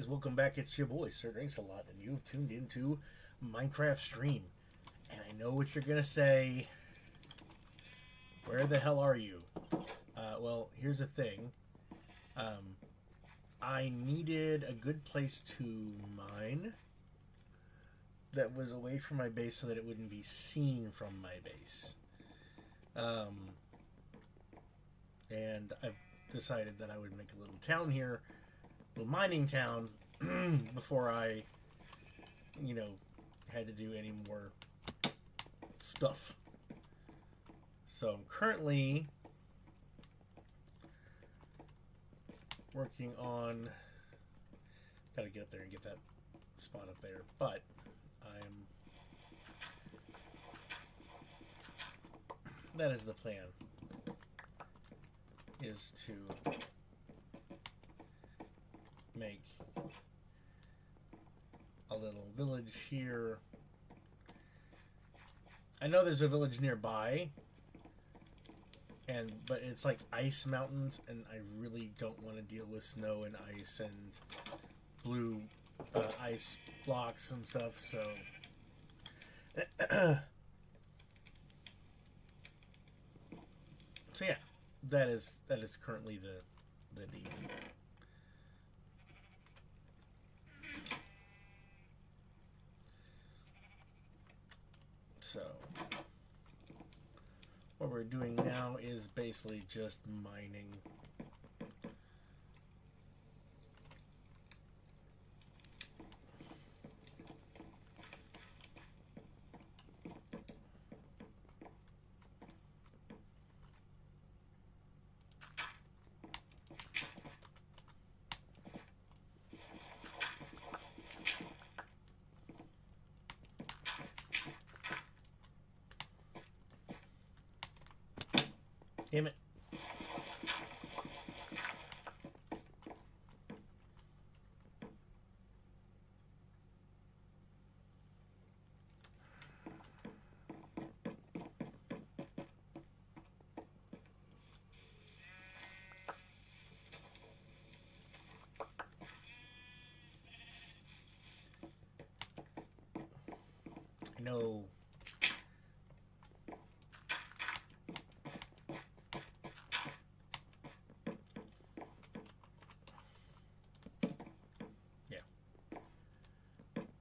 guys, welcome back. It's your boy Sir Drinks a Lot, and you've tuned into Minecraft Stream. And I know what you're gonna say. Where the hell are you? Well, here's the thing. I needed a good place to mine that was away from my base so that it wouldn't be seen from my base. And I've decided that I would make a little town here, a little mining town, before I, had to do any more stuff. So I'm currently working on, gotta get up there and get that spot up there, but that is the plan, is to make a little village here. I know there's a village nearby, but it's like ice mountains, and I really don't want to deal with snow and ice and blue ice blocks and stuff. So so yeah, that is currently the need. So what we're doing now is basically just mining. Damn it. I know.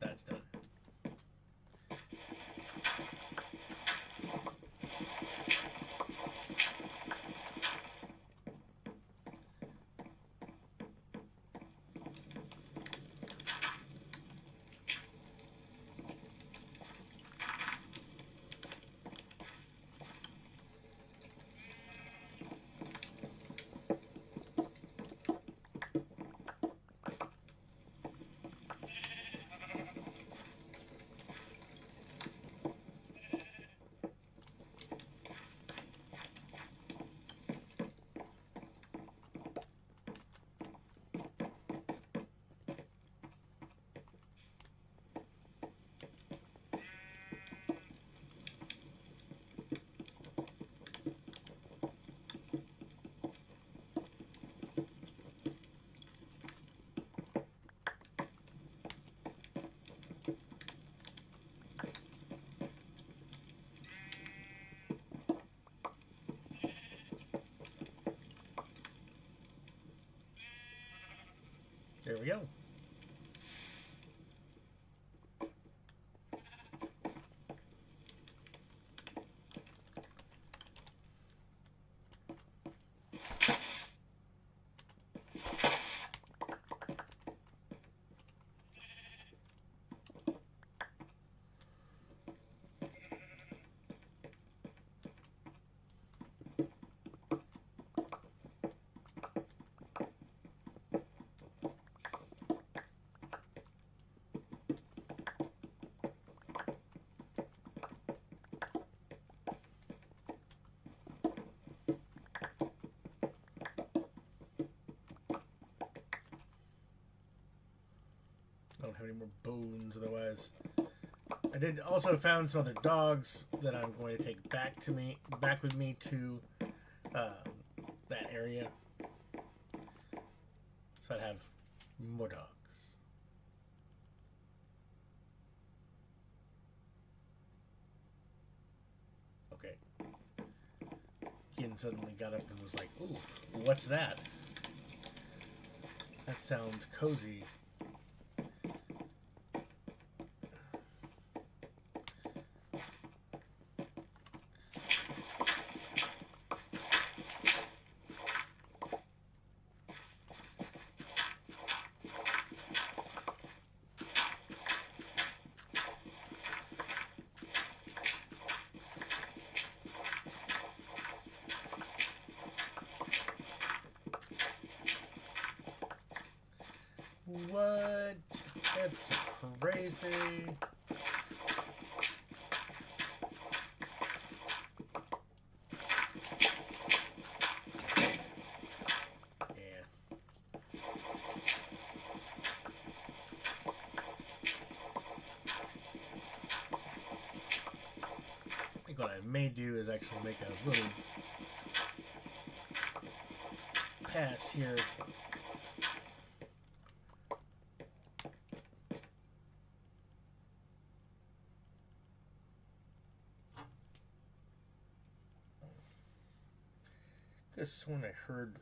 That's done. There we go. I don't have any more bones otherwise. I did also found some other dogs that I'm going to take back with me to that area. So I'd have more dogs. suddenly got up and was like, "Ooh, what's that? That sounds cozy." What? That's crazy. Yeah. I think what I may do is actually make a little pass here. Could have sworn I heard.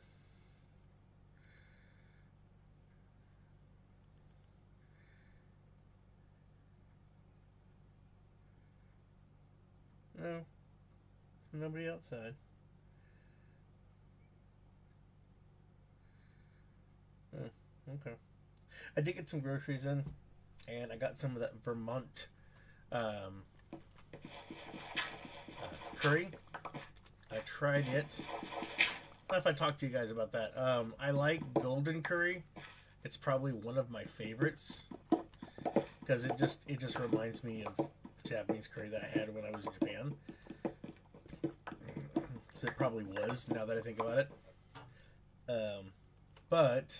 No, nobody outside. Oh, okay. I did get some groceries in, and I got some of that Vermont um, curry. I tried it. I don't know if I talked to you guys about that. I like golden curry. It's probably one of my favorites because it just reminds me of Japanese curry that I had when I was in Japan. So it probably was, now that I think about it. But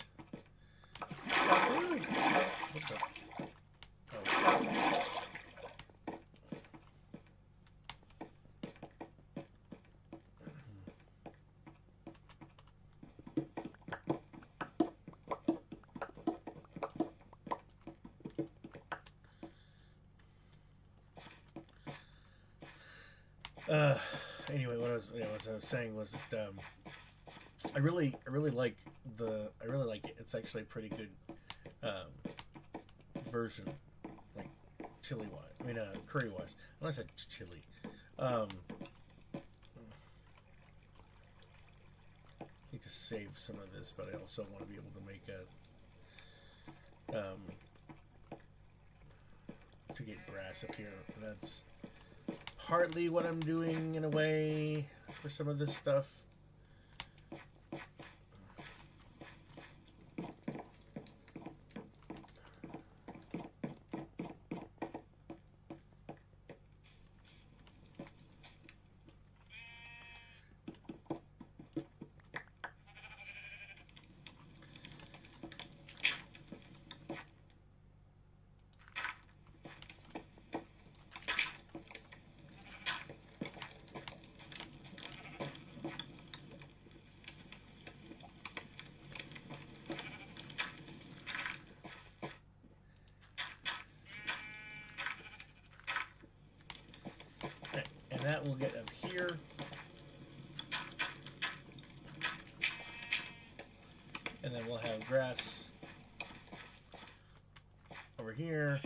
what the? Oh. Anyway, what I was saying was that I really like it. It's actually a pretty good version, like chili wise. I mean, curry wise. Unless I said chili. Need to save some of this, but I also want to be able to make a to get grass up here. And that's partly what I'm doing in a way for some of this stuff. And that will get up here. And then we'll have grass over here.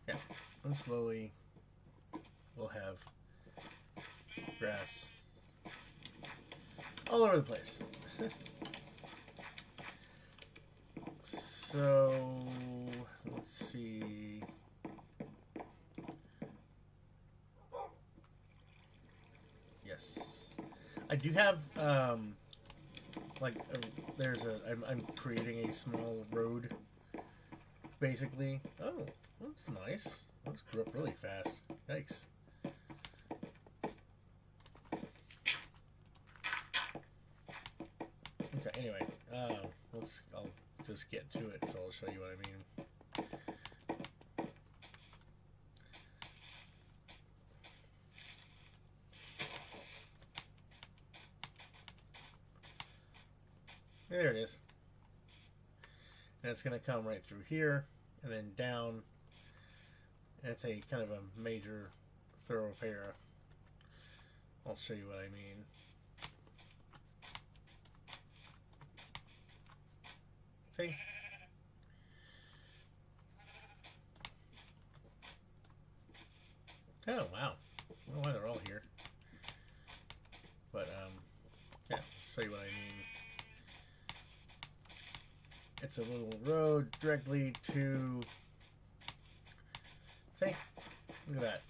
Yeah, and slowly we'll have grass all over the place. So let's see. Yes, I do have I'm creating a small road, basically. Oh, that's nice. Those grew up really fast. Yikes. Okay, anyway, I'll just get to it, so I'll show you what I mean. There it is. And it's going to come right through here, and then down It's a kind of a major thoroughfare. I'll show you what I mean. See? Oh, wow. I don't know why they're all here. But, yeah, show you what I mean. It's a little road directly to... See? Look at that.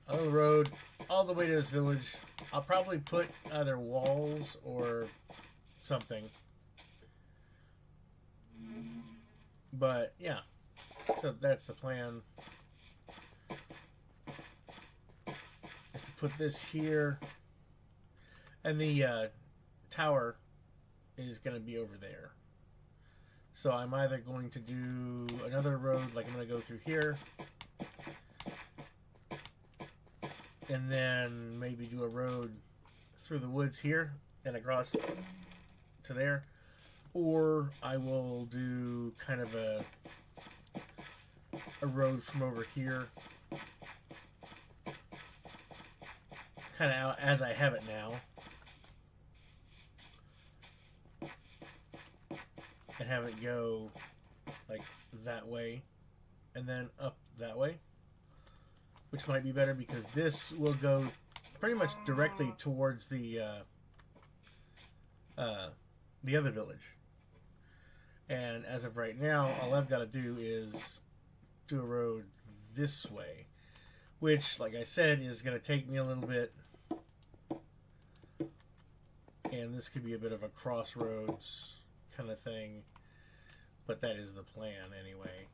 A little road all the way to this village. I'll probably put either walls or something. But, yeah. So that's the plan. Is to put this here. And the tower is going to be over there. So I'm either going to do another road, like I'm going to go through here. And then maybe do a road through the woods here and across to there. Or I will do kind of a road from over here. Kind of out as I have it now. And have it go like that way and then up that way, which might be better because this will go pretty much directly towards the other village. And as of right now, all I've got to do is do a road this way, which, like I said, is going to take me a little bit. And this could be a bit of a crossroads kind of thing, but that is the plan anyway.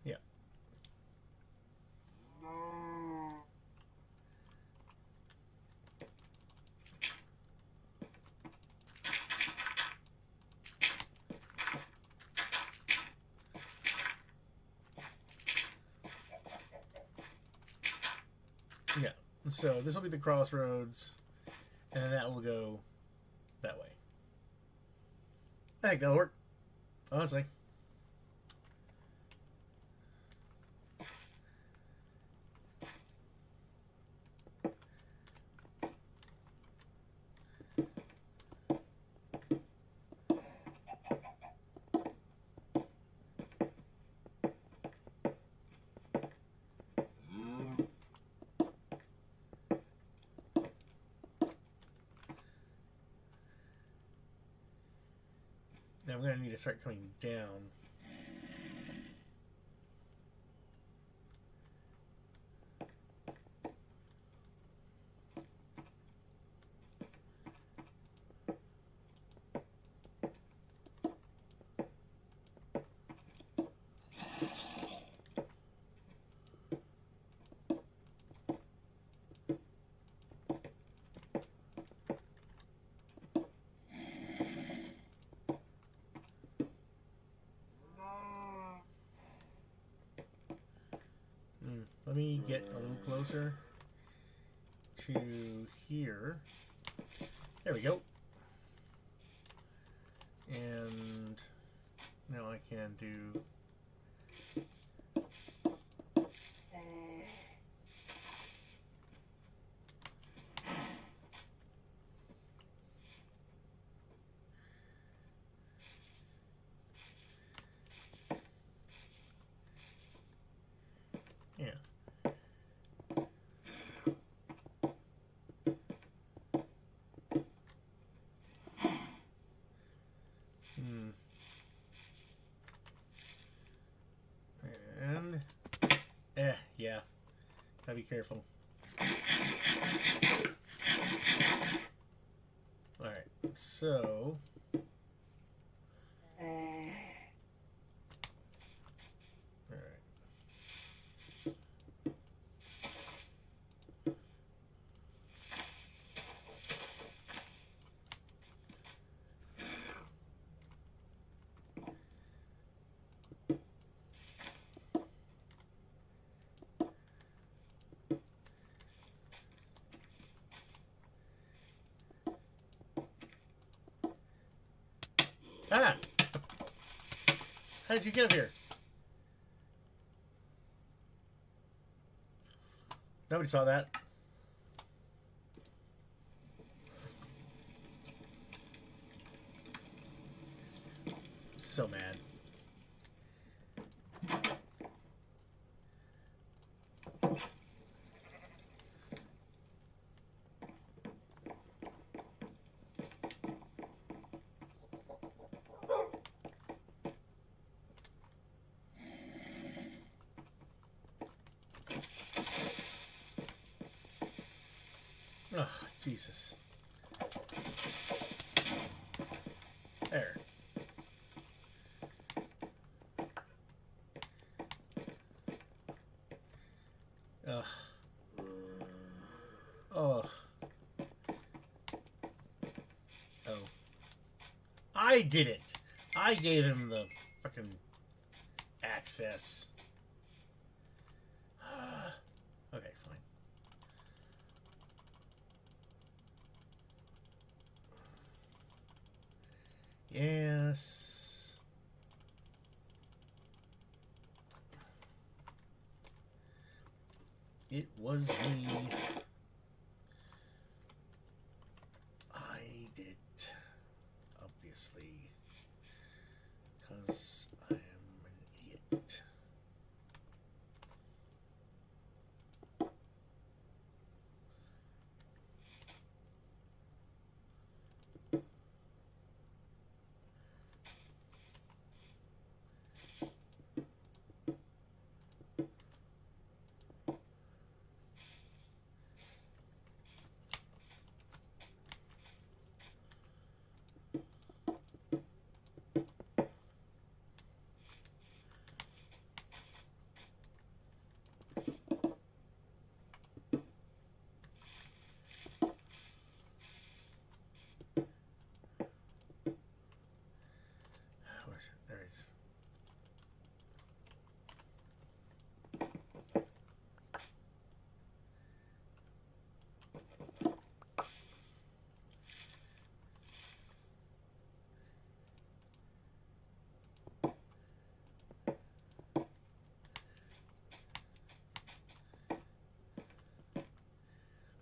Yeah. Yeah. So this will be the crossroads, and then that will go that way. I think that'll work, honestly. Now I'm going to need to start coming down. Let me get a little closer to here. There we go. And now I can do... Yeah. And... yeah. Gotta be careful. Alright, so... Ah! How did you get up here? Nobody saw that. So mad. Oh, Jesus. There. Ugh. Oh. Oh. I did it. I gave him the fucking access. Okay, fine. Yes. It was me. I did it. Obviously. Because I am an idiot. There it is.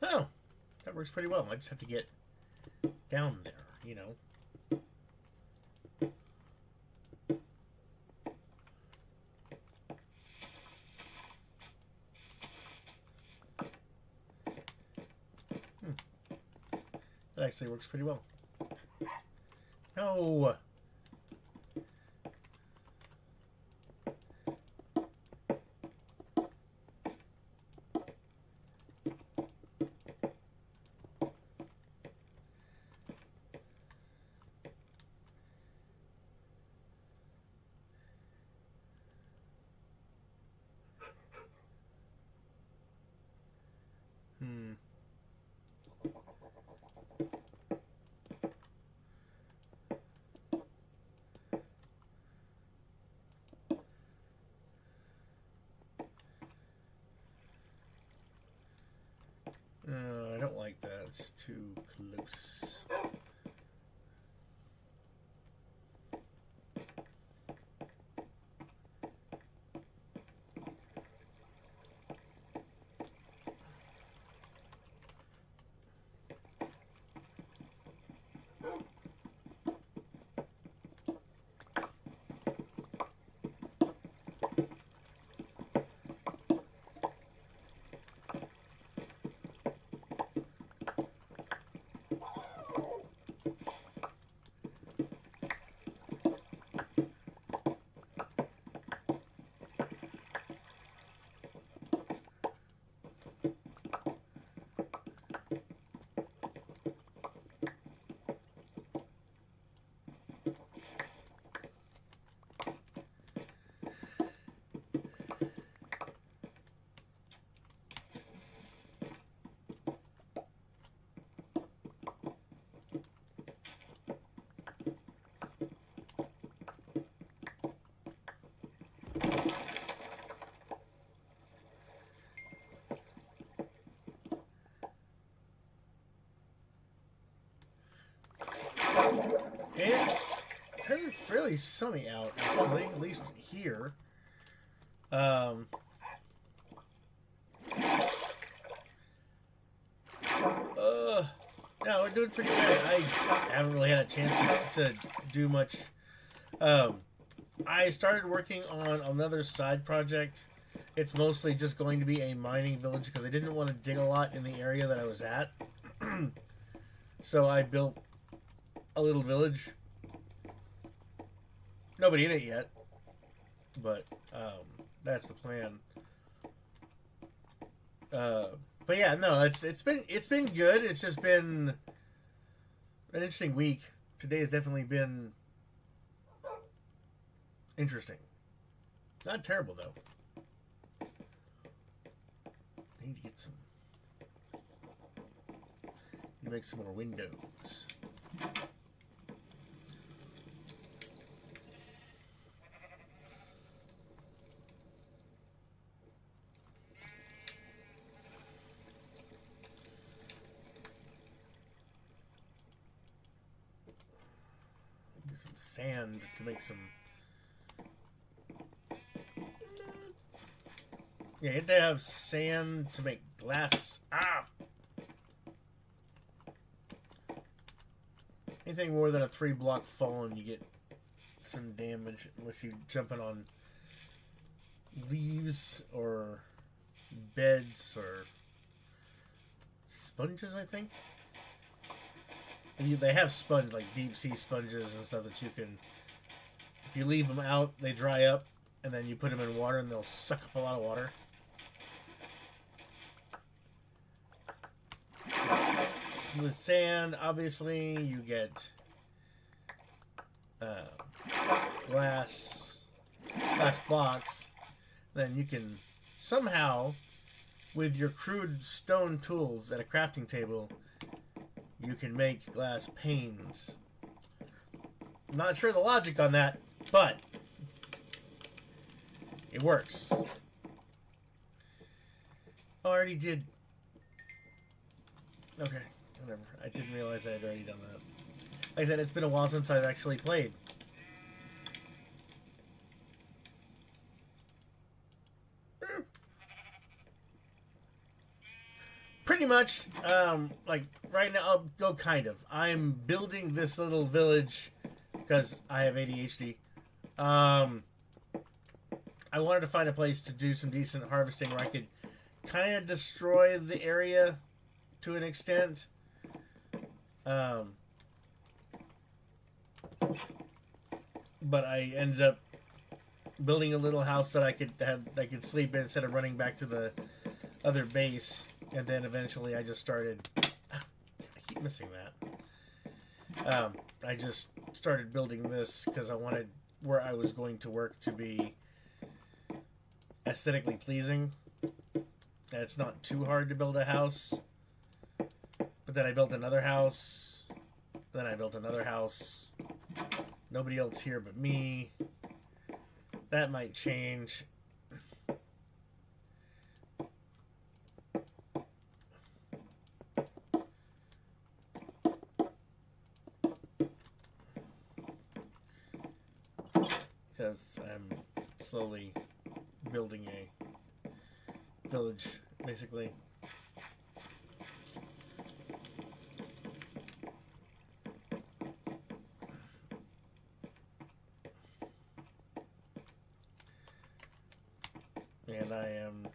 Oh, that works pretty well. I just have to get down there, you know. That actually works pretty well. No! I don't like that. It's too close. And kind of fairly sunny out, actually, at least here. Um, no, we're doing pretty good. I haven't really had a chance to do much. I started working on another side project. It's mostly just going to be a mining village because I didn't want to dig a lot in the area that I was at. So I built a little village. Nobody in it yet, but that's the plan. But yeah, no, it's been good. It's just been an interesting week. Today has definitely been interesting. Not terrible though. I need to get some. Need to make some more windows. Get some sand to make some. Yeah, you have to have sand to make glass. Ah! Anything more than a 3-block fall and you get some damage unless you're jumping on leaves or beds or sponges, I think. They have sponge, like deep sea sponges and stuff that you can, if you leave them out, they dry up, and then you put them in water and they'll suck up a lot of water. With sand, obviously, you get glass blocks. Then you can somehow, with your crude stone tools at a crafting table, you can make glass panes. I'm not sure the logic on that, but it works. Oh, I already did. Okay, whatever. I didn't realize I had already done that. Like I said, it's been a while since I've actually played. Pretty much, like, right now, I'll go kind of. I'm building this little village because I have ADHD. I wanted to find a place to do some decent harvesting where I could kind of destroy the area to an extent. But I ended up building a little house that I could sleep in instead of running back to the other base. And then eventually I just started... I keep missing that. I just started building this because I wanted where I was going to work to be aesthetically pleasing. And it's not too hard to build a house. But then I built another house. Then I built another house. Nobody else here but me. That might change. Because I'm slowly building a village, basically. And I am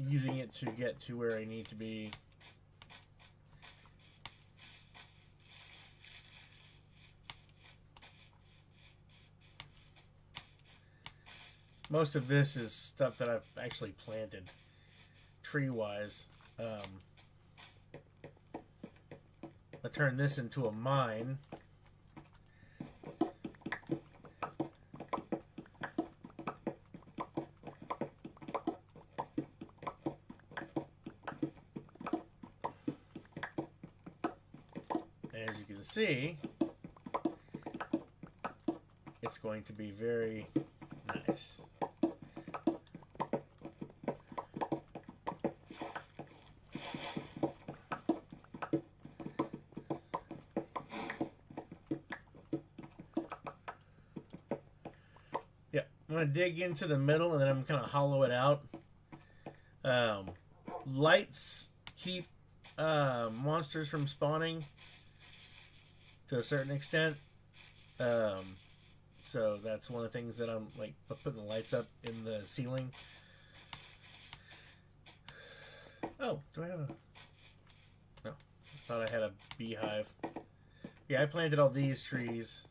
using it to get to where I need to be. Most of this is stuff that I've actually planted, tree-wise. I turned this into a mine. And as you can see, it's going to be very nice. I'm going to dig into the middle and then I'm going to hollow it out. Lights keep monsters from spawning to a certain extent. So that's one of the things that I'm like putting the lights up in the ceiling. Oh, do I have a... No, I thought I had a beehive. Yeah, I planted all these trees.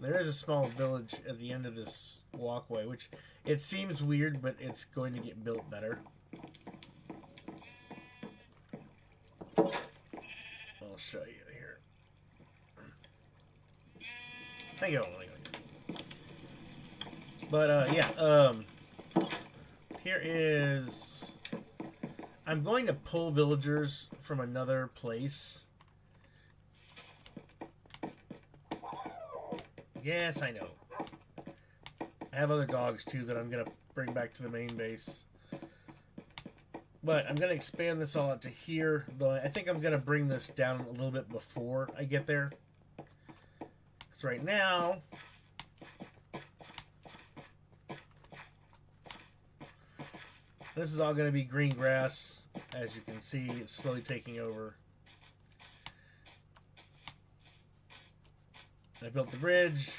There is a small village at the end of this walkway, which it seems weird, but it's going to get built better. I'll show you here. Thank you. But yeah, here is... I'm going to pull villagers from another place. Yes, I know. I have other dogs too that I'm going to bring back to the main base. But I'm going to expand this all out to here, though I think I'm going to bring this down a little bit before I get there. Because right now... this is all going to be green grass. As you can see, it's slowly taking over. I built the bridge.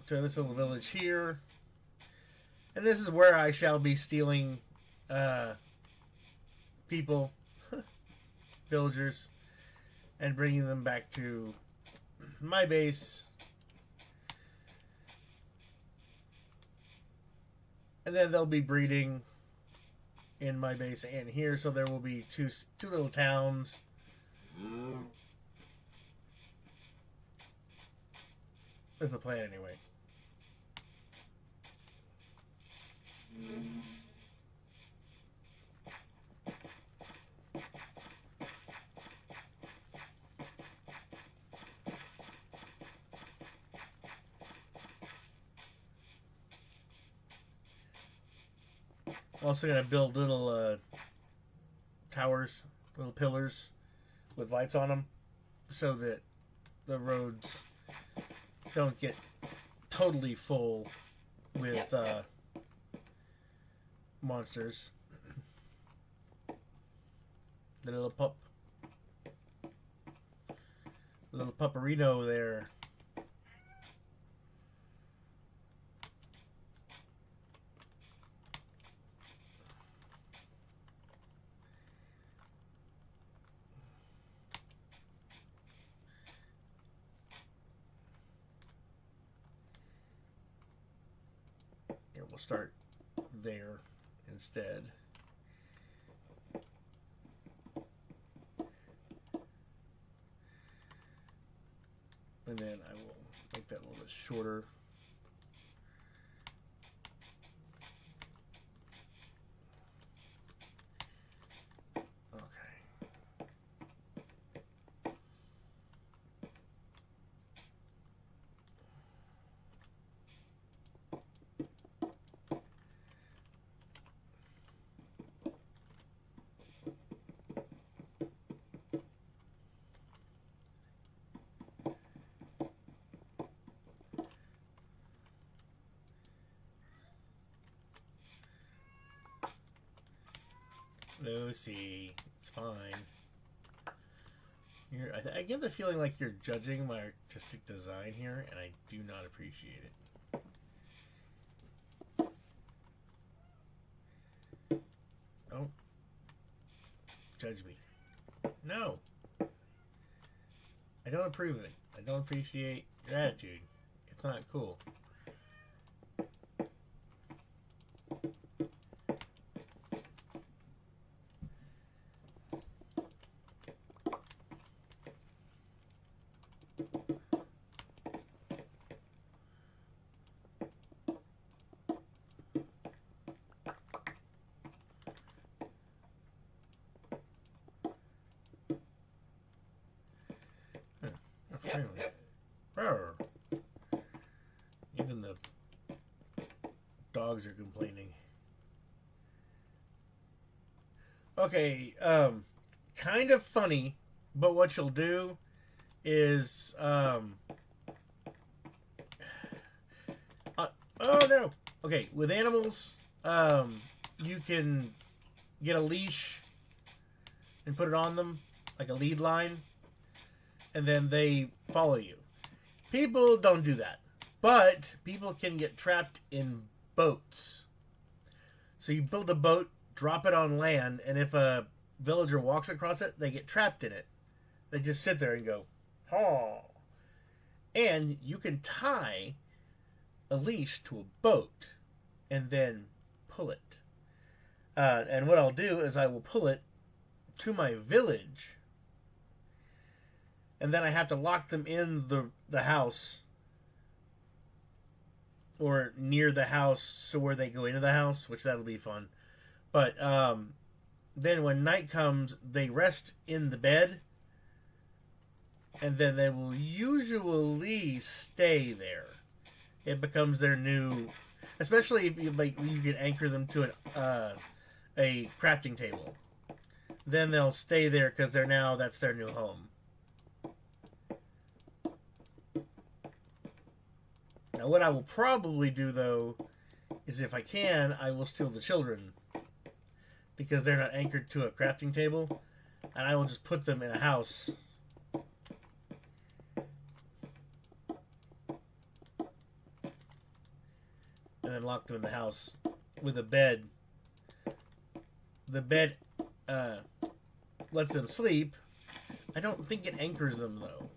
To this little village here. And this is where I shall be stealing people, villagers, and bringing them back to my base. And then they'll be breeding in my base and here, so there will be two little towns. That's the plan anyway. I'm also going to build little towers, little pillars with lights on them so that the roads don't get totally full with monsters. The little pupperino there. We'll start there instead. And then I will make that a little bit shorter. Lucy, it's fine. I get the feeling like you're judging my artistic design here, and I do not appreciate it. Don't judge me. No. I don't approve of it. I don't appreciate your attitude. It's not cool. Even the dogs are complaining. Okay, kind of funny, but what you'll do is, oh no, okay, with animals, you can get a leash and put it on them, like a lead line, and then they follow you. People don't do that, but people can get trapped in boats. So you build a boat, drop it on land, and if a villager walks across it, they get trapped in it. They just sit there and go, oh. And you can tie a leash to a boat and then pull it. And what I'll do is I will pull it to my village, and then I have to lock them in the house or near the house so where they go into the house, which that'll be fun. But then when night comes, they rest in the bed, and then they will usually stay there. It becomes their new, especially if you can anchor them to a crafting table. Then they'll stay there because that's their new home. Now, what I will probably do though is, if I can, I will steal the children because they're not anchored to a crafting table, and I will just put them in a house. And then lock them in the house with a bed. The bed lets them sleep. I don't think it anchors them, though.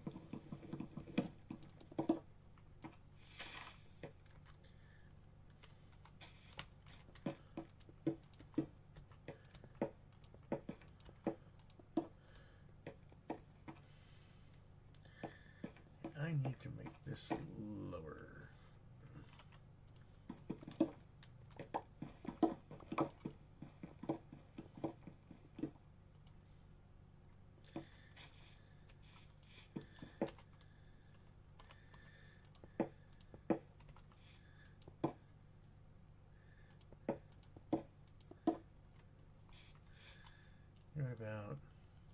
I need to make this lower. Right about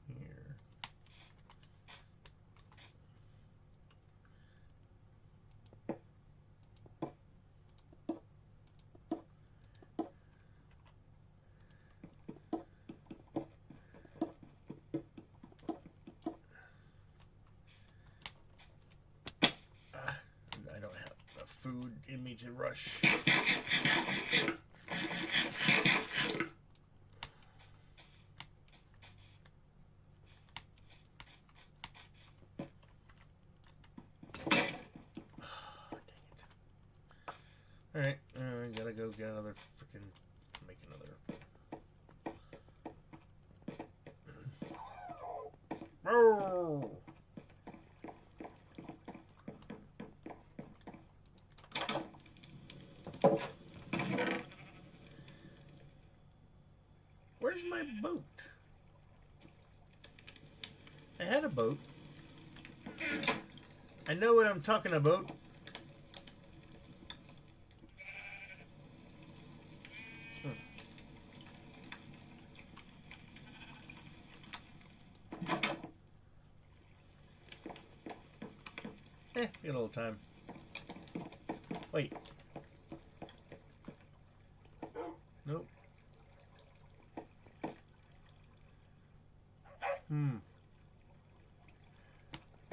here. I don't have enough food in me to rush. Alright, gotta go get another freaking. Make another. Oh! Where's my boat? I had a boat. I know what I'm talking about. Get a little time. Wait. Nope.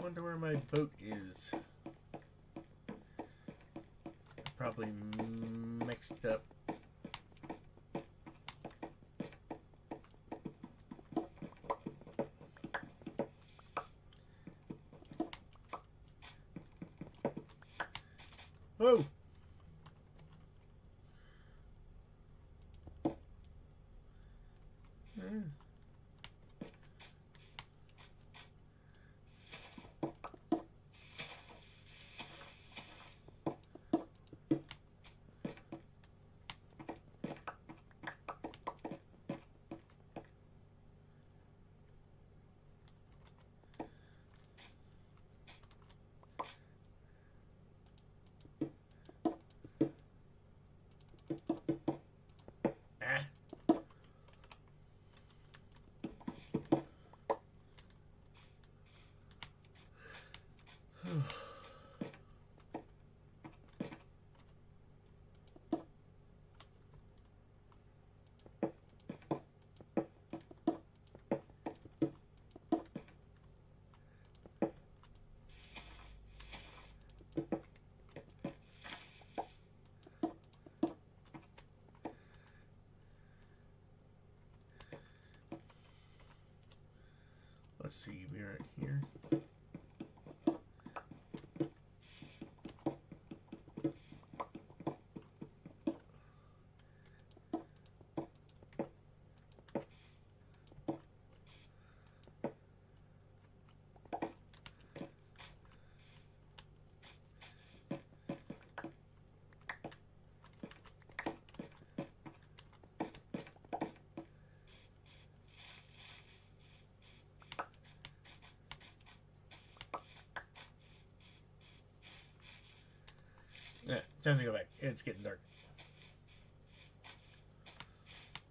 Wonder where my boat is. Probably mixed up. Whoa! let's see, we're right here. Yeah, time to go back. It's getting dark.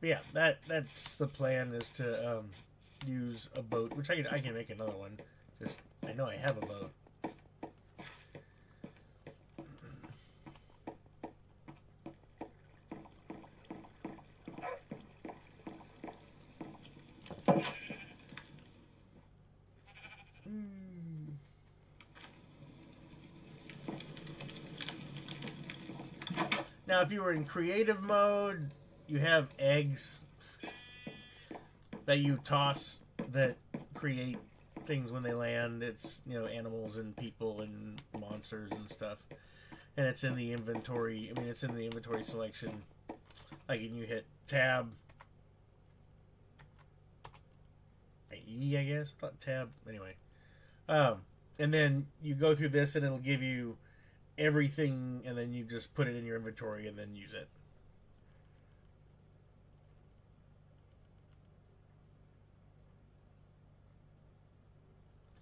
But yeah, that's the plan, is to use a boat, which I can make another one. Just I know I have a boat. Now, if you were in creative mode, you have eggs that you toss that create things when they land. It's, you know, animals and people and monsters and stuff. And it's in the inventory. I mean, it's in the inventory selection. Like, and you hit tab. E, I guess. I thought tab. Anyway. And then you go through this and it'll give you everything, and then you just put it in your inventory and then use it.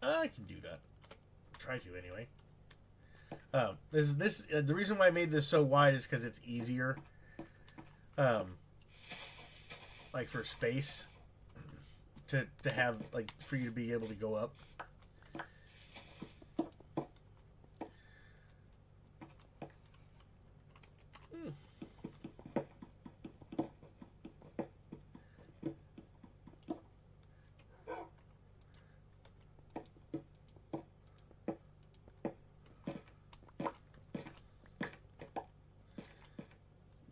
I can do that. Try to anyway. The reason why I made this so wide is because it's easier. Like for space, to have, like, for you to be able to go up.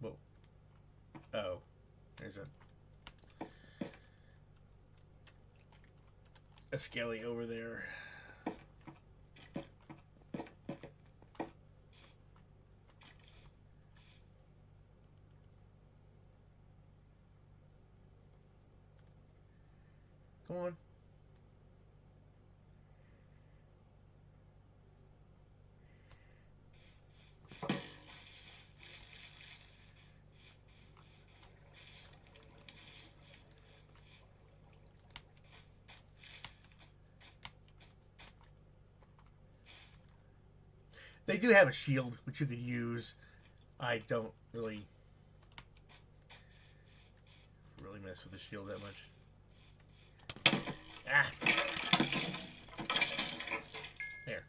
Whoa. Oh, there's a skelly over there. Come on. They do have a shield which you could use. I don't really mess with the shield that much. Ah. There.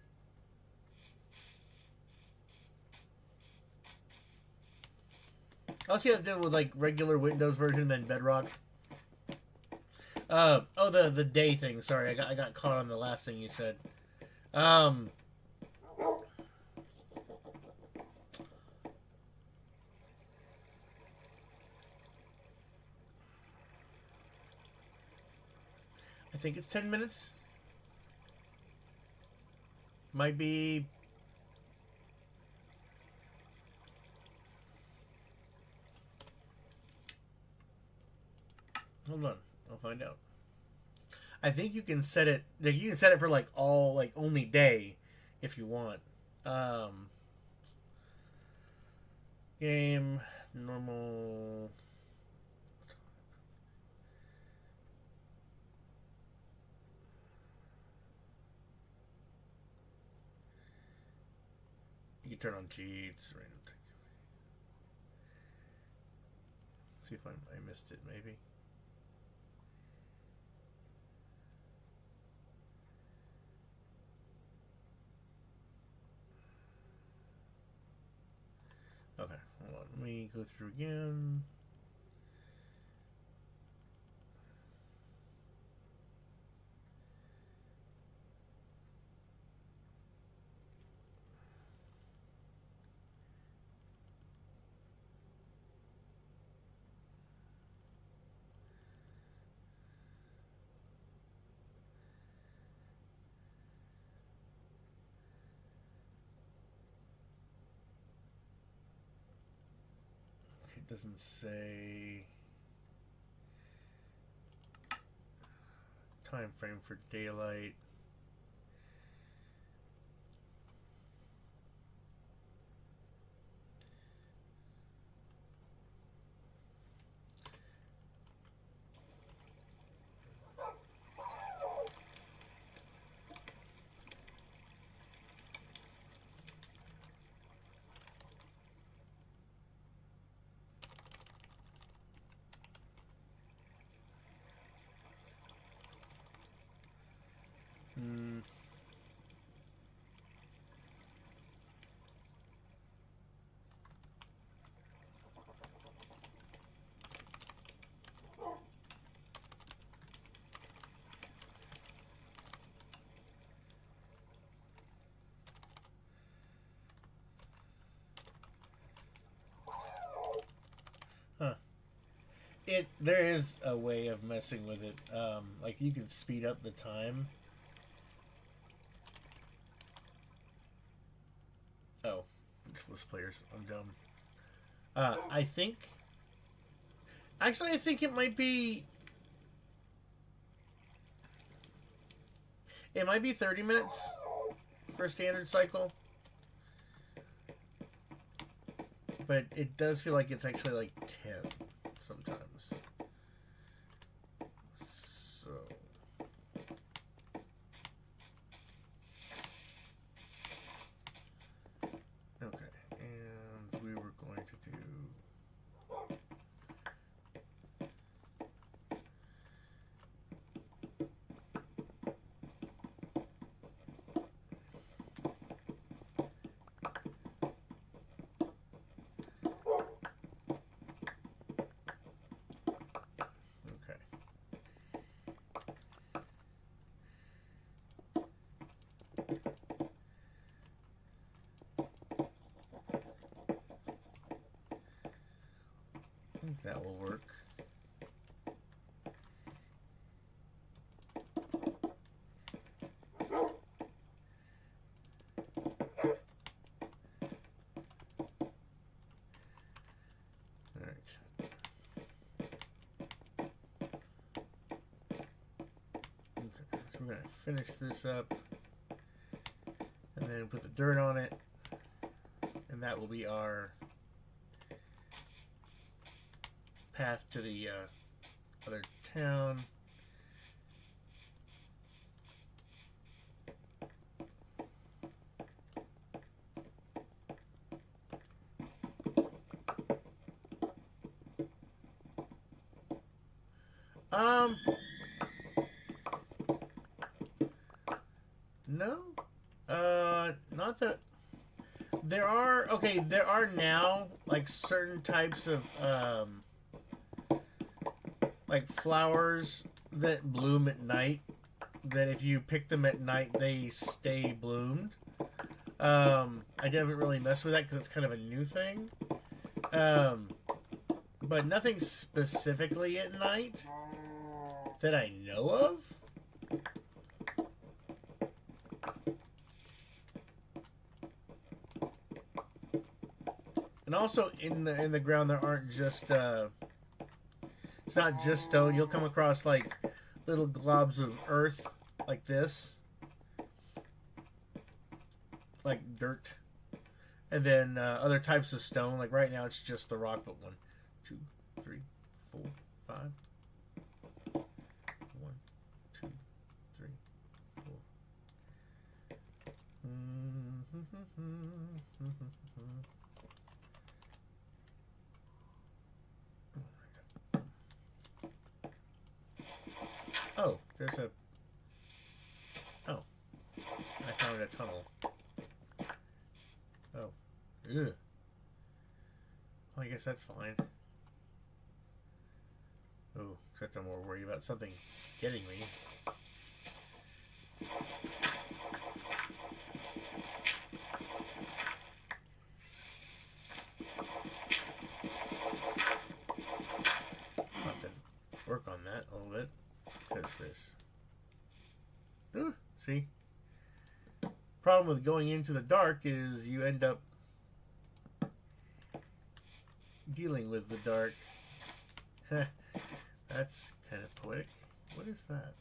Also, you have to do with, like, regular Windows version than Bedrock. Oh, the day thing. Sorry, I got caught on the last thing you said. I think it's 10 minutes. Might be. Hold on, I'll find out. I think you can set it. Like, you can set it for, like, all, like, only day, if you want. Game normal. You can turn on cheats. Random. See if I missed it, maybe. Okay, hold on. Let me go through again. it doesn't say time frame for daylight. Huh. There is a way of messing with it. Like you can speed up the time. Oh, it's list players. I'm dumb. I think. Actually, I think it might be. It might be 30 minutes for a standard cycle. But it does feel like it's actually like 10 sometimes. So. Okay. And we were going to do. I think that will work. We're going to finish this up and then put the dirt on it, and that will be our path to the other town. No, not that there are. Okay, there are now like certain types of like flowers that bloom at night. That if you pick them at night, they stay bloomed. I haven't really messed with that because it's kind of a new thing. But nothing specifically at night that I know of. And also in the ground there aren't just it's not just stone. You'll come across like little globs of earth like this, like dirt, and then other types of stone. Like right now it's just the rock, but 1, 2, 3, 4, 5. 1, 2, 3, 4. Oh, there's a... Oh. I found a tunnel. Oh. Ew. Well, I guess that's fine. Oh, except I'm more worried about something getting me. I'll have to work on that a little bit. Because there's... Ooh, see? Problem with going into the dark is you end up dealing with the dark. That's kind of poetic. What is that?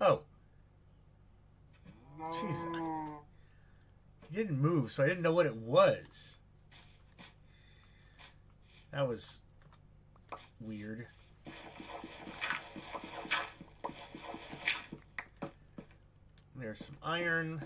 Oh. Jeez. It didn't move, so I didn't know what it was. That was weird. There's some iron.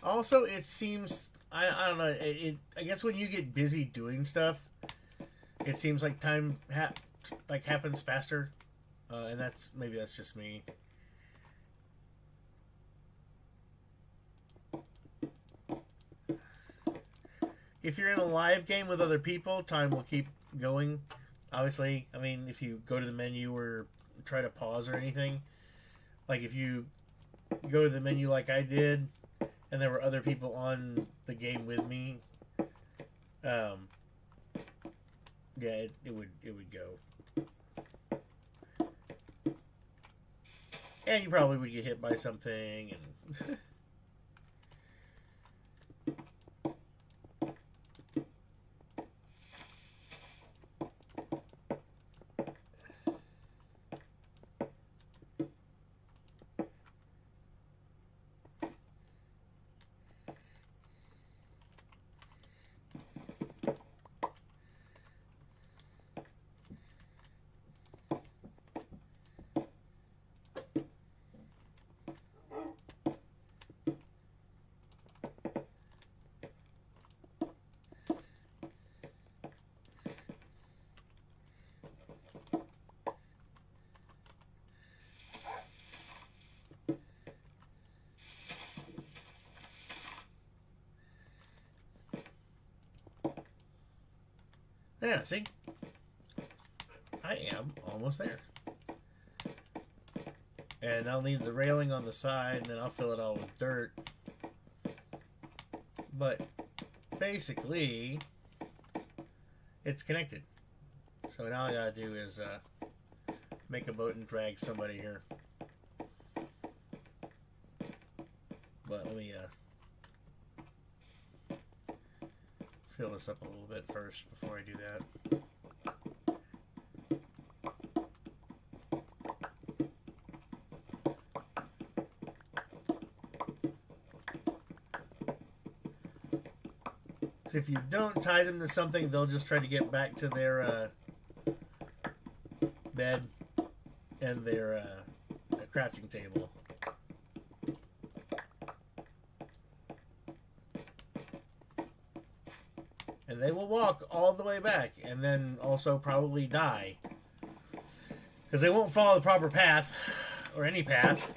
Also, it seems I don't know. I guess when you get busy doing stuff, it seems like time happens faster, and maybe that's just me. If you're in a live game with other people, time will keep going. Obviously, I mean, if you go to the menu or try to pause or anything, like if you go to the menu like I did, and there were other people on the game with me, yeah, it would go. And you probably would get hit by something, and yeah, see? I am almost there. And I'll need the railing on the side, and then I'll fill it all with dirt. But basically, it's connected. So now all I gotta do is make a boat and drag somebody here. But let me fill this up a little bit first before I do that. Because if you don't tie them to something, they'll just try to get back to their bed and their crafting table. And they will walk all the way back and then also probably die. Because they won't follow the proper path, or any path.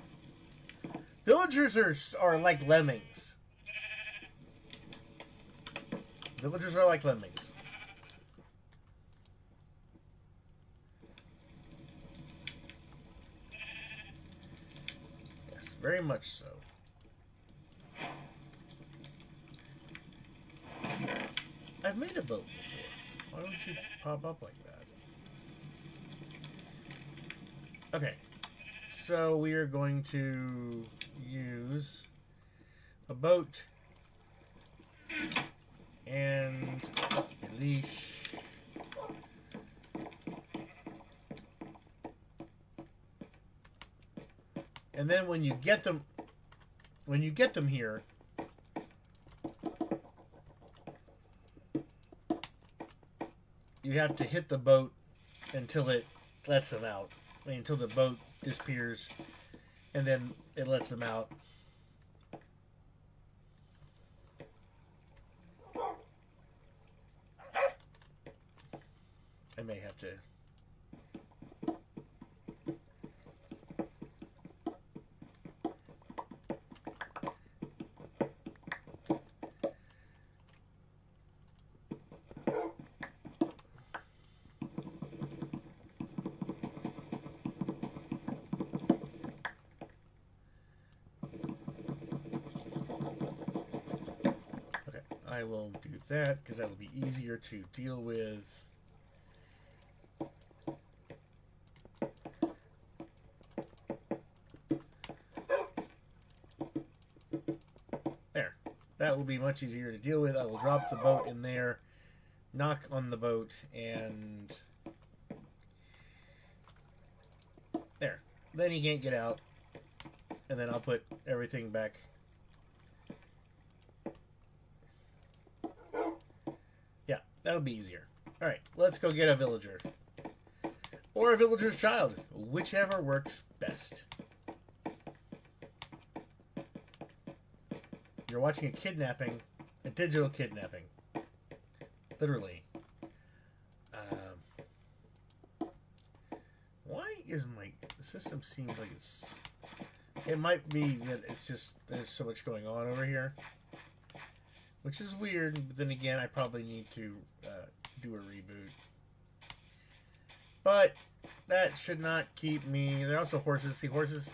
Villagers are like lemmings. Villagers are like lemmings. Yes, very much so. I've made a boat before. Why don't you pop up like that? Okay. So we are going to use a boat and a leash. And then when you get them here, you have to hit the boat until it lets them out. I mean, until the boat disappears, and then it lets them out. I may have to... I will do that because that will be easier to deal with. There. That will be much easier to deal with. I will drop the boat in there, knock on the boat, and there. Then he can't get out. And then I'll put everything back. Yeah, that'll be easier. Alright, let's go get a villager. Or a villager's child. Whichever works best. You're watching a kidnapping. A digital kidnapping. Literally. Why is my... The system seems like it's... It might be that it's just... There's so much going on over here. Which is weird, but then again, I probably need to do a reboot. But that should not keep me... There are also horses. See horses?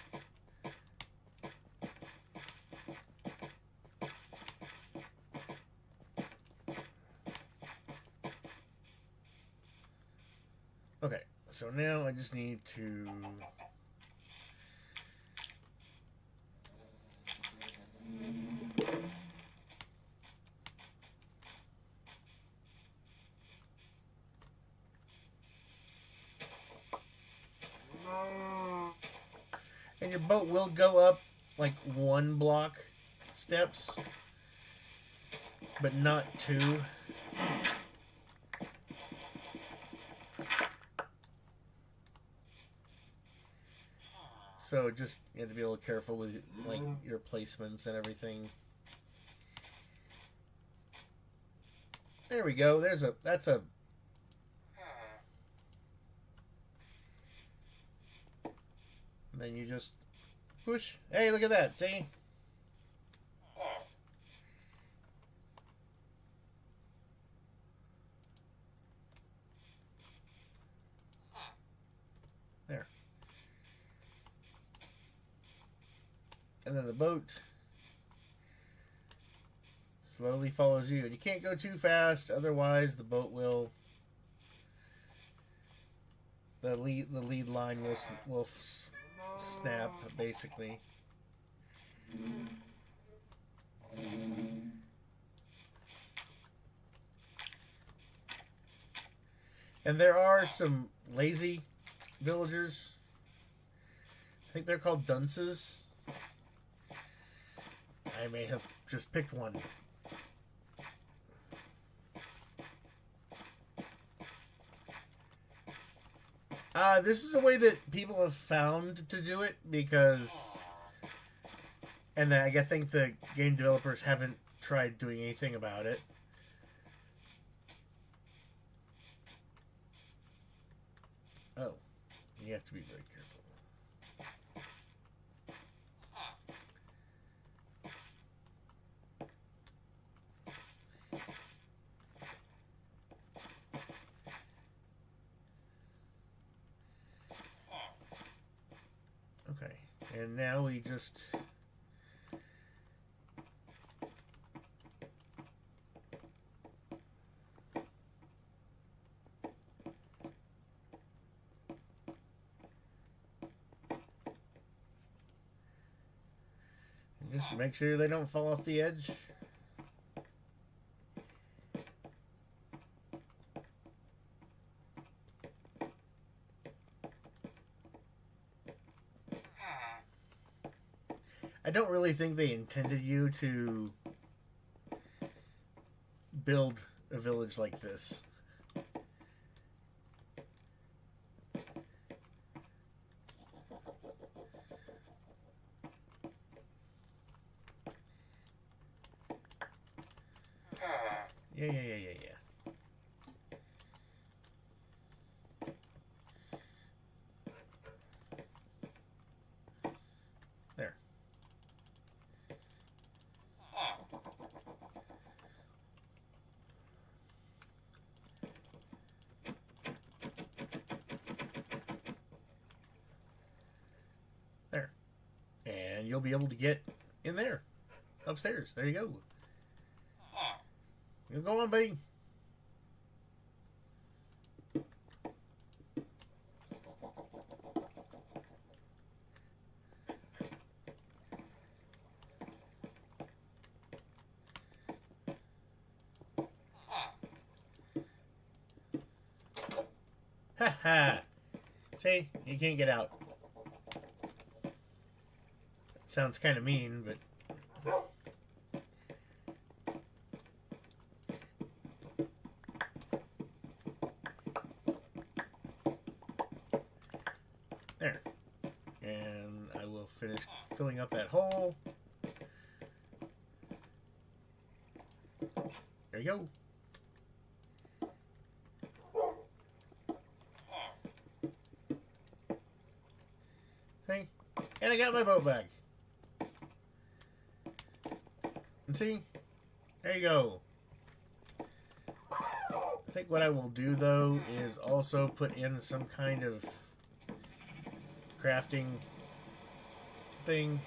Okay, so now I just need to... And your boat will go up like 1 block steps, but not 2. So just you have to be a little careful with like your placements and everything. There we go. That's a and then you just push. Hey, look at that. See? There. And then the boat slowly follows you. And you can't go too fast, otherwise the boat will... The lead line will snap, basically. And there are some lazy villagers. I think they're called dunces. I may have just picked one. This is a way that people have found to do it because... And I think the game developers haven't tried doing anything about it. Oh. You have to be very careful. Okay, and now we just... Just make sure they don't fall off the edge. I don't really think they intended you to build a village like this. Yeah. There. There. And you'll be able to get in there. Upstairs. There you go. You go on, buddy. Ha ha. See, you can't get out. Sounds kind of mean, but... There. And I will finish filling up that hole. There you go. See? And I got my boat back. And see? There you go. I think what I will do, though, is also put in some kind of crafting thing.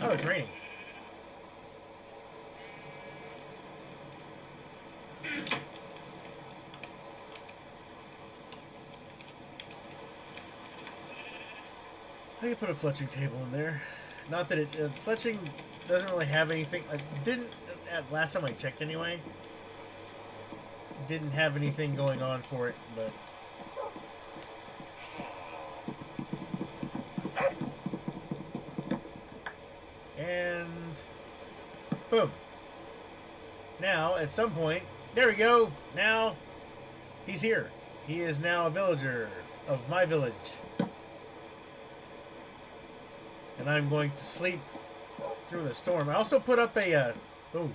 Oh, it's raining. I could put a fletching table in there. Not that it... fletching doesn't really have anything... didn't... last time I checked anyway. Didn't have anything going on for it, but... And... boom. Now, at some point... There we go! Now, he's here. He is now a villager of my village. And I'm going to sleep through the storm. I also put up a... oh.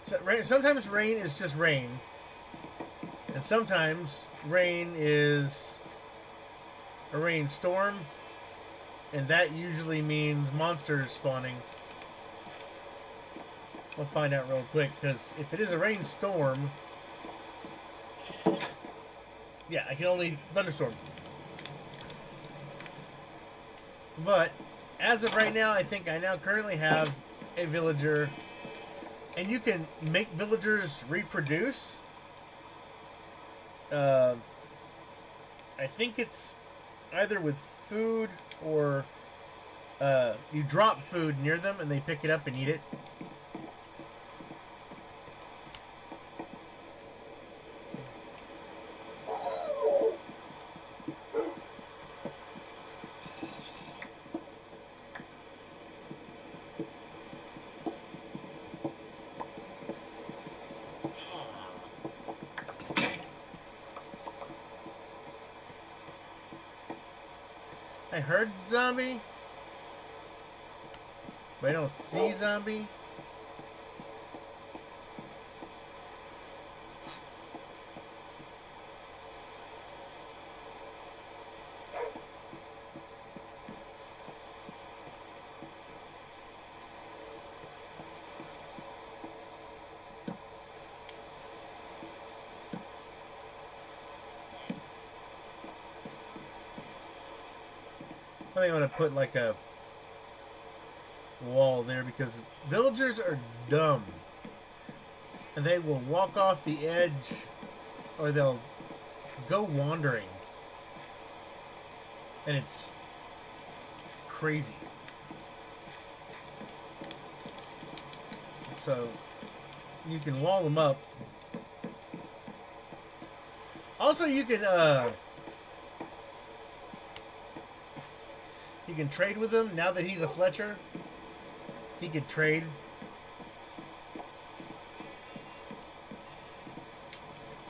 So, sometimes rain is just rain. And sometimes rain is a rainstorm. And that usually means monsters spawning. We'll find out real quick. Because if it is a rainstorm... yeah, I can only thunderstorm. But, as of right now, I think I now currently have a villager. And you can make villagers reproduce. I think it's either with food or you drop food near them and they pick it up and eat it. I heard zombie, but I don't see zombie. I think I'm going to put like a wall there because villagers are dumb. And they will walk off the edge or they'll go wandering. And it's crazy. So you can wall them up. Also, you can trade with him now that he's a Fletcher. He could trade.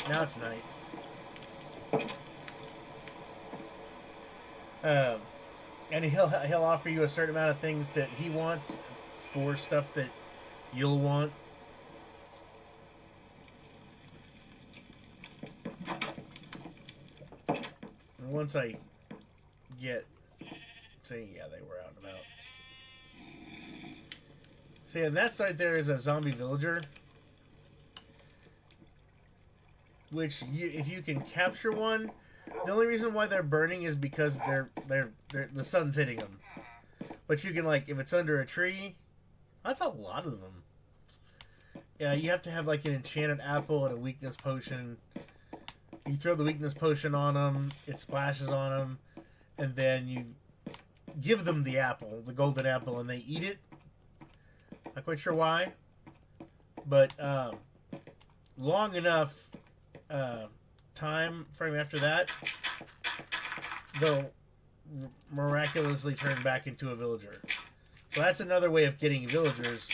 Now it's night. And he'll offer you a certain amount of things that he wants for stuff that you'll want. And once I get... see, yeah, they were out and about. See, and that side there is a zombie villager. Which, if you can capture one, the only reason why they're burning is because the sun's hitting them. But you can, like, if it's under a tree, that's a lot of them. Yeah, you have to have like an enchanted apple and a weakness potion. You throw the weakness potion on them, it splashes on them, and then you give them the apple, the golden apple, and they eat it. Not quite sure why, but long enough time frame after that, they'll miraculously turn back into a villager. So that's another way of getting villagers.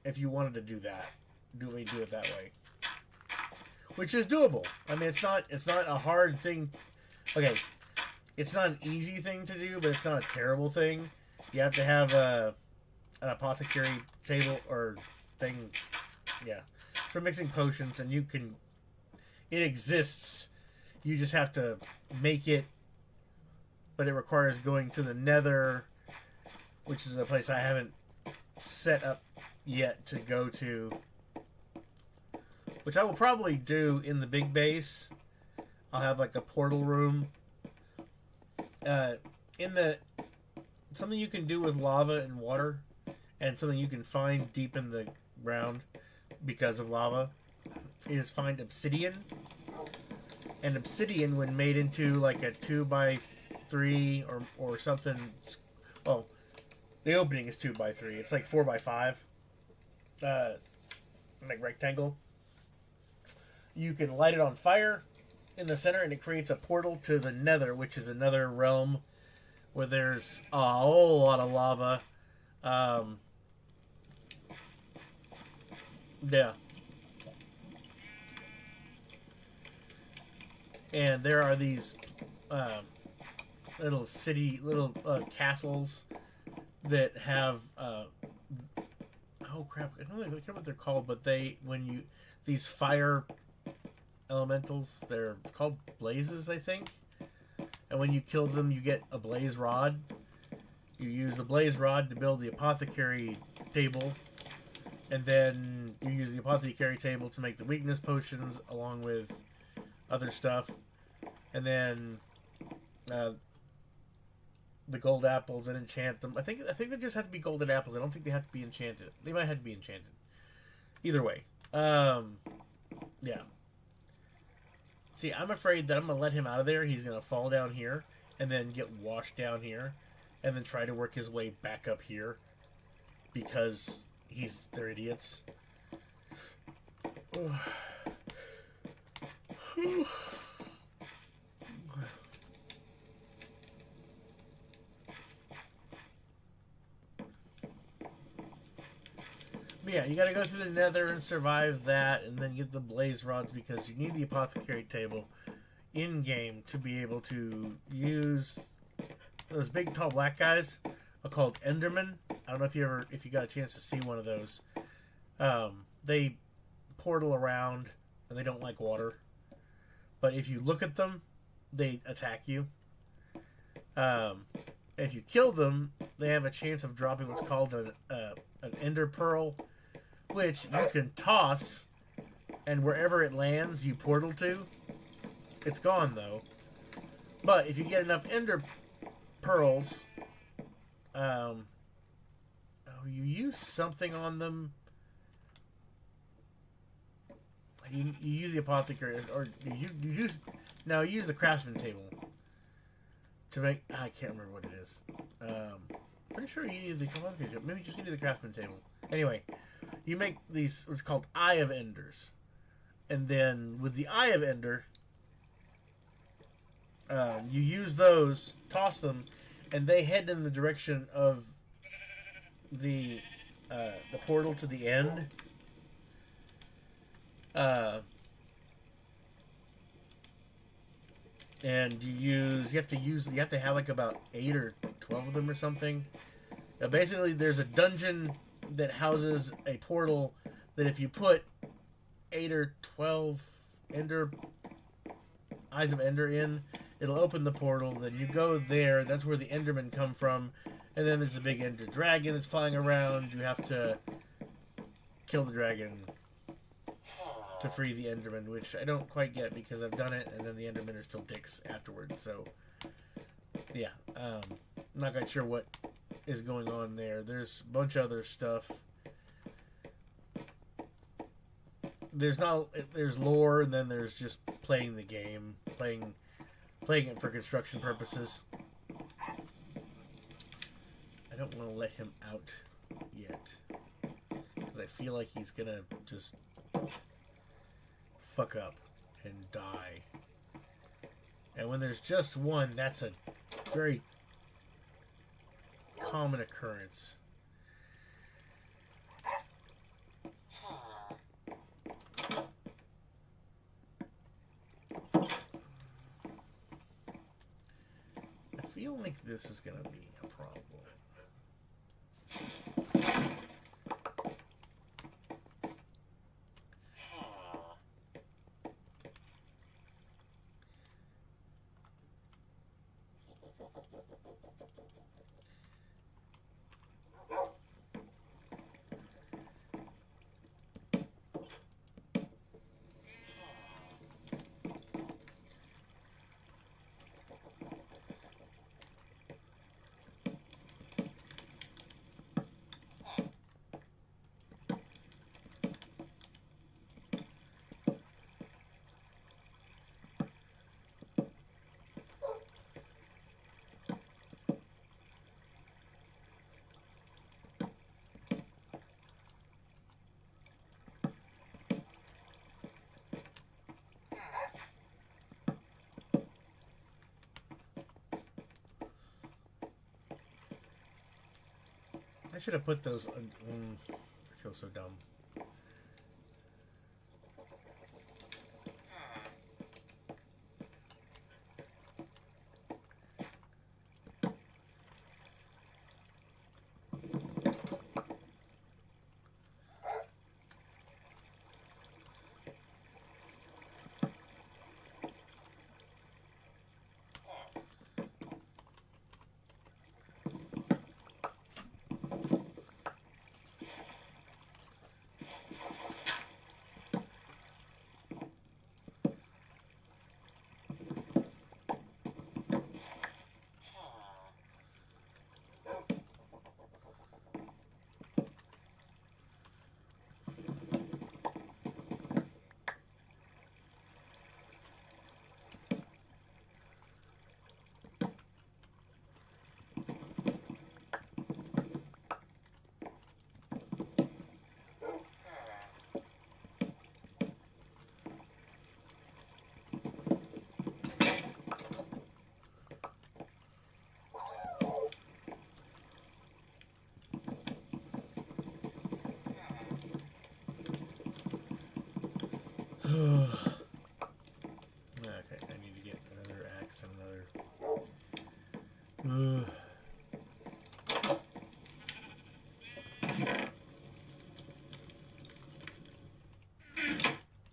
If you wanted to do that, do it that way, which is doable. I mean, it's not a hard thing. Okay, it's not an easy thing to do, but it's not a terrible thing. You have to have an apothecary table or thing. Yeah, it's for mixing potions, and it exists. You just have to make it, but it requires going to the Nether, which is a place I haven't set up yet to go to, which I will probably do in the big base. I'll have like a portal room. Something you can do with lava and water, and something you can find deep in the ground because of lava, is find obsidian. And obsidian, when made into like a 2x3 or something, well, the opening is 2x3. It's like 4x5. Like rectangle. You can light it on fire in the center, and it creates a portal to the Nether, which is another realm where there's a whole lot of lava. Yeah. And there are these little castles that have oh crap! I don't know what they're called, but these fire elementals, they're called blazes, I think. And when you kill them, you get a blaze rod. You use the blaze rod to build the apothecary table, and then you use the apothecary table to make the weakness potions along with other stuff, and then the gold apples and enchant them. I think they just have to be golden apples. I don't think they have to be enchanted. They might have to be enchanted. Either way. Yeah. See, I'm afraid that I'm going to let him out of there. He's going to fall down here and then get washed down here and then try to work his way back up here because they're idiots. But yeah, you gotta go through the Nether and survive that, and then get the blaze rods because you need the apothecary table in game to be able to use those big tall black guys are called Endermen. I don't know if you got a chance to see one of those. They portal around and they don't like water, but if you look at them, they attack you. If you kill them, they have a chance of dropping what's called an Ender Pearl, which you can toss, and wherever it lands, you portal to. It's gone, though. But if you get enough Ender Pearls, you use something on them. You use the apothecary, or you use the craftsman table to make. I can't remember what it is. Pretty sure you need the apothecary table. Maybe you just need the craftsman table. Anyway, you make these what's called Eye of Enders, and then with the Eye of Ender, you use those, toss them, and they head in the direction of the portal to the end. And you have to have like about 8 or 12 of them or something. Basically, there's a dungeon that houses a portal that if you put 8 or 12 Eyes of Ender in, it'll open the portal. Then you go there. That's where the Endermen come from, And then there's a big ender dragon that's flying around. You have to kill the dragon to free the Enderman, which I don't quite get because I've done it, and then the Endermen are still dicks afterward. So, yeah, I'm not quite sure what is going on there. There's a bunch of other stuff. There's lore, and then there's just playing the game, playing it for construction purposes. I don't want to let him out yet because I feel like he's gonna just fuck up and die. And when there's just one, that's a very common occurrence. I feel like this is gonna be a problem. I should have put those. I feel so dumb. Okay, I need to get another axe and another.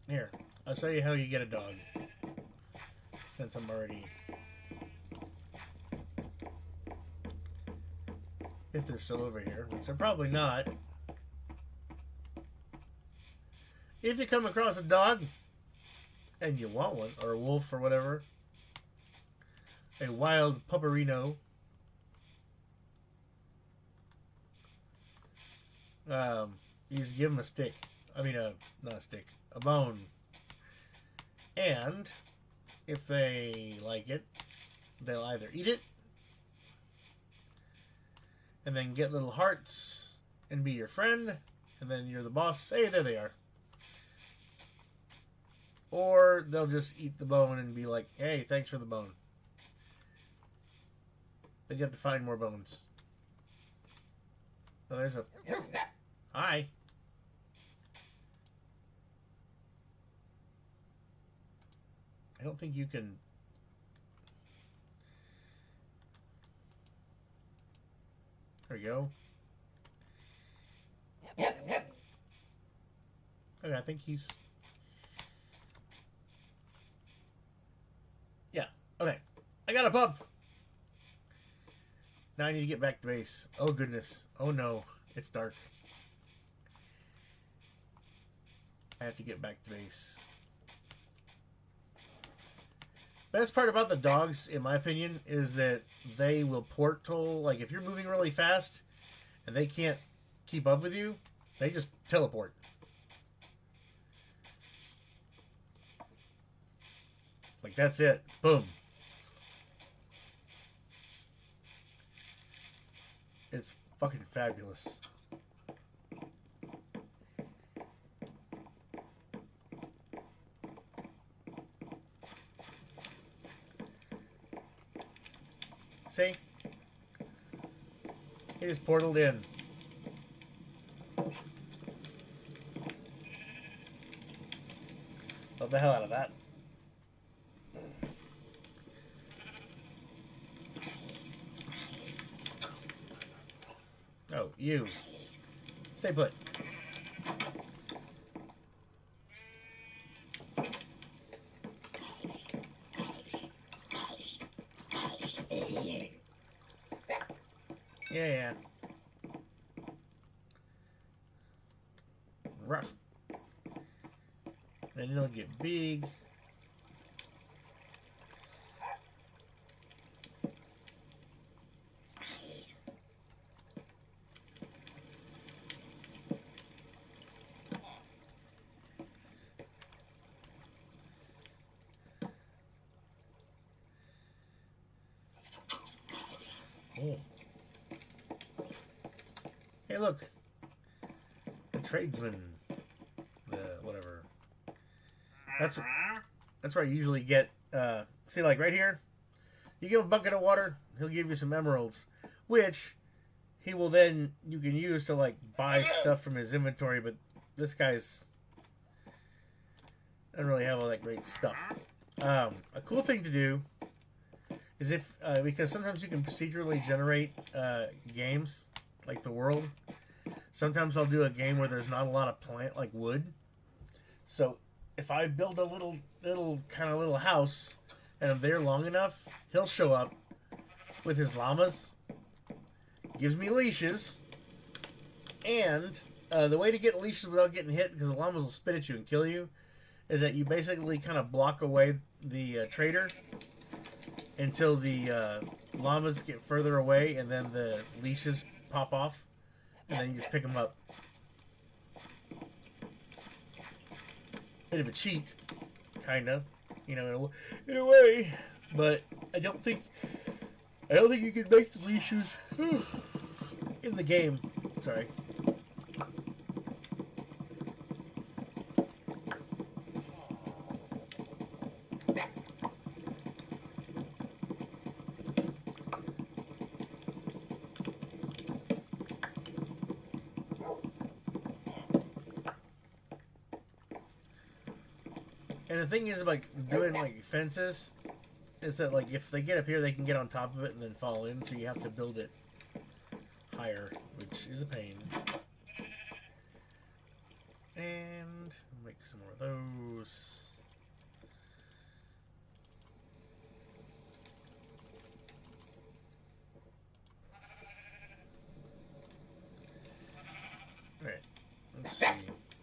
Here, I'll show you how you get a dog. Since I'm already. If they're still over here, which they're probably not. If you come across a dog and you want one, or a wolf or whatever, a wild pupperino, you just give them a stick. I mean, not a stick, a bone. And if they like it, they'll either eat it and then get little hearts and be your friend, and then you're the boss. Hey, there they are. Or they'll just eat the bone and be like, hey, thanks for the bone. Then you have to find more bones. So there's a... Hi. I don't think you can... There we go. Okay, I think he's... Yeah, okay. I got a pup. Now I need to get back to base. Oh, goodness. Oh, no. It's dark. I have to get back to base. Best part about the dogs, in my opinion, is that they will portal. Like, if you're moving really fast and they can't keep up with you, they just teleport. Like, that's it. Boom. It's fucking fabulous. See? He just portaled in. Love the hell out of that. Oh, you. Stay put. Yeah. Rough. Then it'll get big. Oh. Hey, look. The tradesman. The whatever. That's where I usually get. See, like right here, you give a bucket of water, he'll give you some emeralds, which he will then you can use to like buy stuff from his inventory. But this guy's doesn't really have all that great stuff. A cool thing to do is if because sometimes you can procedurally generate games like the world. Sometimes I'll do a game where there's not a lot of plant like wood. So if I build a little house and I'm there long enough, he'll show up with his llamas, gives me leashes, and the way to get leashes without getting hit, because the llamas will spit at you and kill you, is that you basically kind of block away the trader until the llamas get further away, and then the leashes pop off, and then you just pick them up. Bit of a cheat, kind of, you know, in a way, but I don't think you can make the leashes in the game. Sorry. And the thing is about doing like fences is that like if they get up here, they can get on top of it and then fall in. So you have to build it higher, which is a pain. And I'll make some more of those. All right, let's see.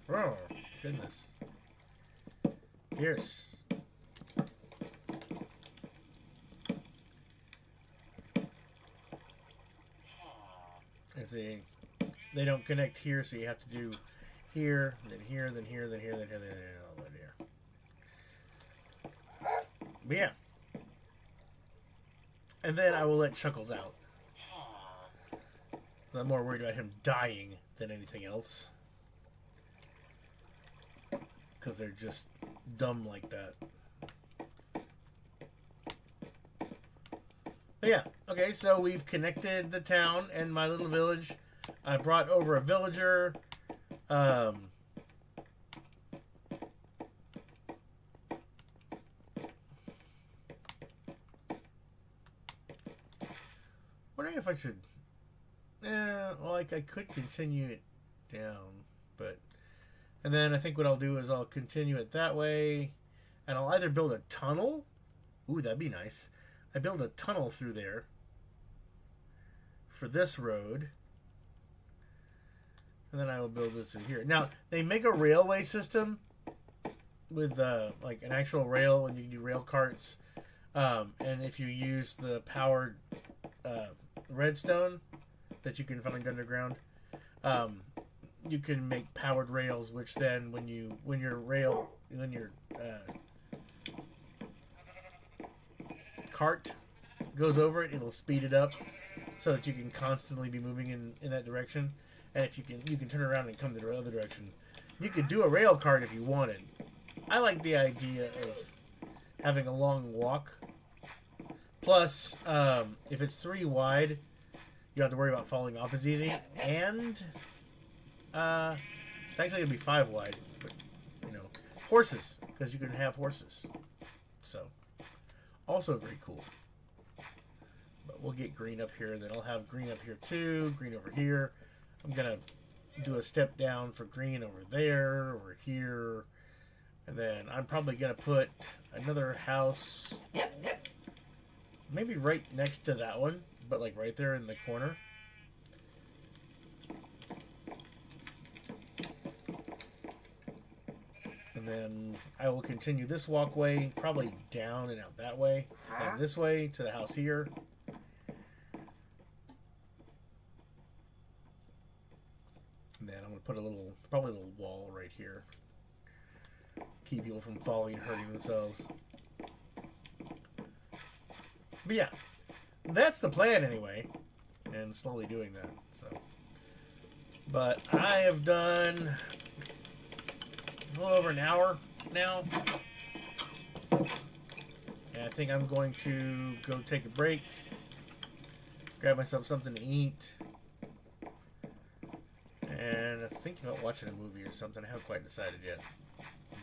Oh goodness. Fierce. And see, they don't connect here, so you have to do here, then here, then here, then here, then here, then here, all the way here. But yeah. And then I will let Chuckles out. I'm more worried about him dying than anything else. Because they're just dumb like that. But yeah, okay, so we've connected the town and my little village. I brought over a villager. Wondering if I should... well, like I could continue it down, but... And then I think what I'll do is I'll continue it that way, and I'll either build a tunnel. Ooh, that'd be nice. I build a tunnel through there. for this road. And then I will build this through here. Now, they make a railway system with like an actual rail, and you can do rail carts. And if you use the powered redstone that you can find underground, you can make powered rails, which then when your cart goes over it, it'll speed it up so that you can constantly be moving in that direction. And if you can turn around and come the other direction. You could do a rail cart if you wanted. I like the idea of having a long walk. Plus, if it's 3 wide, you don't have to worry about falling off as easy. And it's actually going to be 5 wide. But, horses, because you can have horses. So, also very cool. But we'll get green up here, and then I'll have green up here too, green over here. I'm going to do a step down for green over there, over here. And then I'm probably going to put another house maybe right next to that one, but like right there in the corner. And then I will continue this walkway probably down and out that way, and this way to the house here. And then I'm going to put probably a little wall right here. Keep people from falling and hurting themselves. But yeah, that's the plan anyway. And slowly doing that. So, but I have done a little over an hour now. And I think I'm going to go take a break. Grab myself something to eat. And I'm thinking about watching a movie or something. I haven't quite decided yet.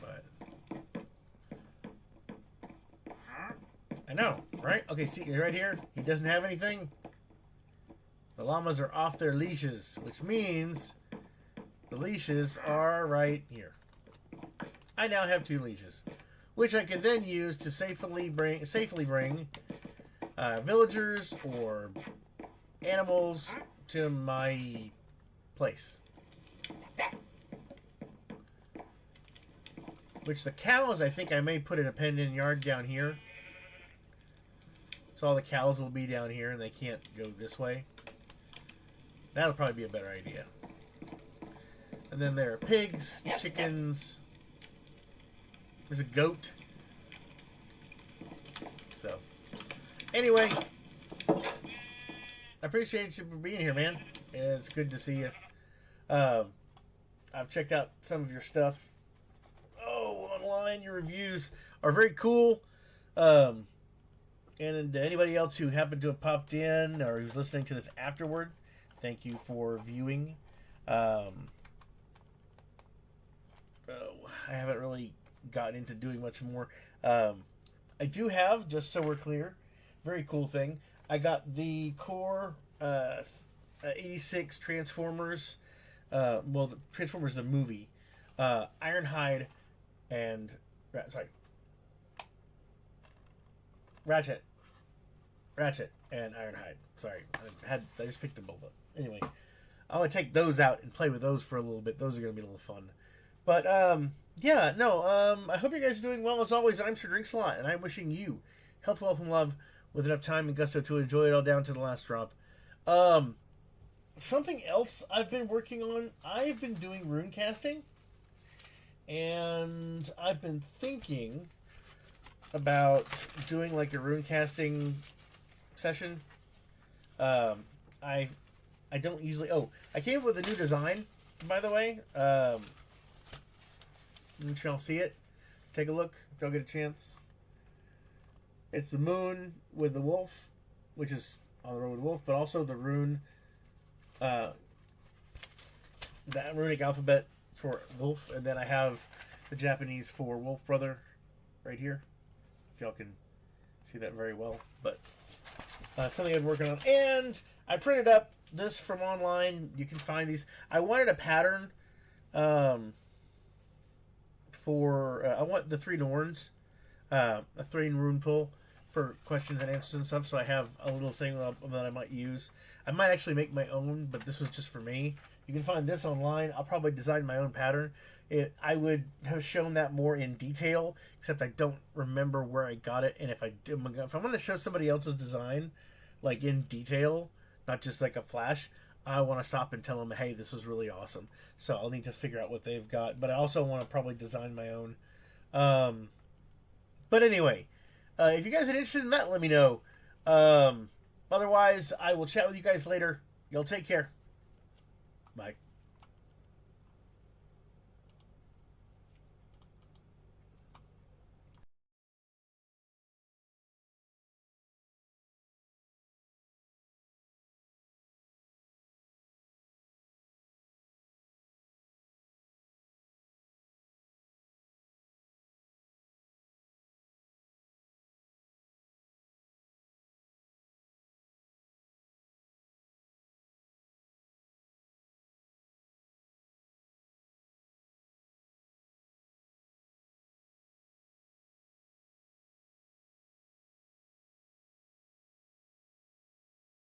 But I know, right? Okay, see, right here, he doesn't have anything. The llamas are off their leashes, which means the leashes are right here. I now have 2 leashes, which I can then use to safely bring villagers or animals to my place. Which the cows, I think I may put in a penned-in yard down here. So all the cows will be down here and they can't go this way. That'll probably be a better idea. And then there are pigs, chickens. There's a goat. So, anyway, I appreciate you for being here, man. It's good to see you. I've checked out some of your stuff. Online, your reviews are very cool. And anybody else who happened to have popped in or who's listening to this afterward, thank you for viewing. I haven't really gotten into doing much more. I do have, just so we're clear, very cool thing. I got the core 86 Transformers. The Transformers the movie. Ironhide and Ratchet and Ironhide. Sorry, I just picked them both up. Anyway, I'm gonna take those out and play with those for a little bit. Those are gonna be a little fun. But I hope you guys are doing well. As always, I'm Sir Drinks a Lot, and I'm wishing you health, wealth, and love with enough time and gusto to enjoy it all down to the last drop. Something else I've been working on. I've been doing rune casting. And I've been thinking about doing like a rune casting session. I don't usually. Oh, I came up with a new design, by the way. You shall see it. Take a look if y'all get a chance. It's the moon with the wolf, which is on the road with the wolf, but also the rune, that runic alphabet for wolf, and then I have the Japanese for wolf brother right here. If y'all can see that very well. But something I've been working on. And I printed up this from online. You can find these. I wanted a pattern for... I want the 3 Norns, a 3 rune pull for questions and answers and stuff, so I have a little thing that I might use. I might actually make my own, but this was just for me. You can find this online. I'll probably design my own pattern. I would have shown that more in detail, except I don't remember where I got it. And if I'm going to show somebody else's design, like in detail, not just like a flash, I want to stop and tell them, hey, this is really awesome. So I'll need to figure out what they've got. But I also want to probably design my own. But anyway, if you guys are interested in that, let me know. Otherwise, I will chat with you guys later. Y'all take care. Bye.